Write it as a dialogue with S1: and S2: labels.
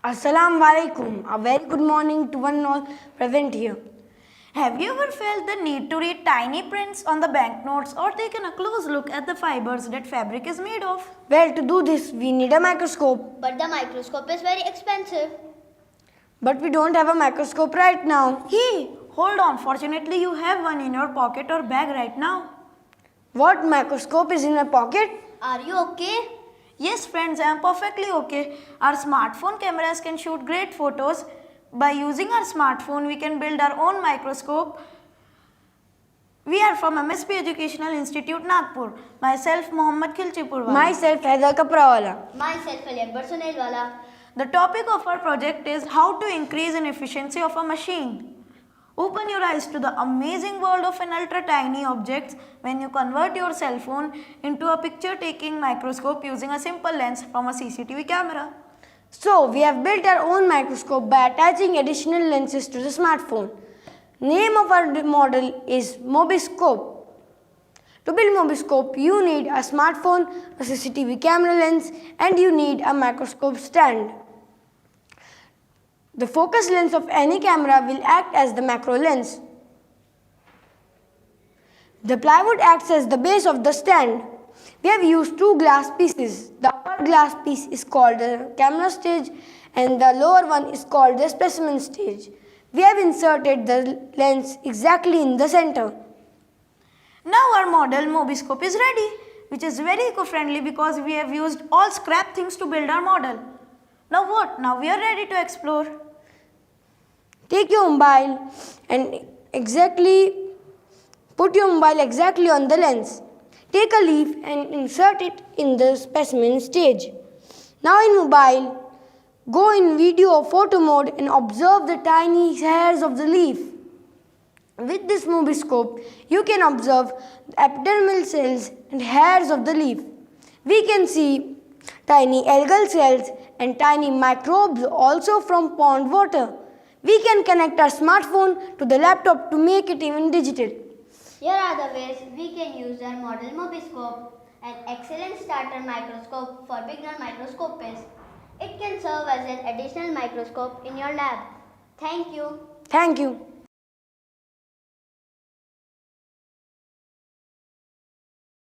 S1: Assalamu alaikum. A very good morning to one and all present here.
S2: Have you ever felt the need to read tiny prints on the banknotes or taken a close look at the fibers that fabric is made of?
S1: Well, to do this, we need a microscope.
S3: But the microscope is very expensive.
S1: But we don't have a microscope right now.
S2: Hey, hold on. Fortunately, you have one in your pocket or bag right now.
S1: What microscope is in my pocket?
S3: Are you okay?
S2: Yes, friends, I am perfectly okay. Our smartphone cameras can shoot great photos. By using our smartphone, we can build our own microscope. We are from MSB Educational Institute, Nagpur. Myself, Mohammed Khilchipur.
S1: Myself, Haider Kapdawala.
S3: Myself, Akbar Sunelwala.
S2: The topic of our project is how to increase in efficiency of a machine. Open your eyes to the amazing world of an ultra tiny objects when you convert your cell phone into a picture taking microscope using a simple lens from a CCTV camera.
S1: So, we have built our own microscope by attaching additional lenses to the smartphone. Name of our model is Microscope. To build Microscope, you need a smartphone, a CCTV camera lens, and you need a microscope stand. The focus lens of any camera will act as the macro lens. The plywood acts as the base of the stand. We have used two glass pieces. The upper glass piece is called the camera stage and the lower one is called the specimen stage. We have inserted the lens exactly in the center.
S2: Now our model Microscope is ready, which is very eco-friendly because we have used all scrap things to build our model. Now what? Now we are ready to explore.
S1: Take your mobile and put your mobile exactly on the lens. Take a leaf and insert it in the specimen stage. Now in mobile, go in video or photo mode and observe the tiny hairs of the leaf. With this microscope, you can observe the epidermal cells and hairs of the leaf. We can see tiny algal cells and tiny microbes also from pond water. We can connect our smartphone to the laptop to make it even digital.
S3: Here are the ways we can use our model Microscope, an excellent starter microscope for beginner microscopists. It can serve as an additional microscope in your lab. Thank you.
S1: Thank you.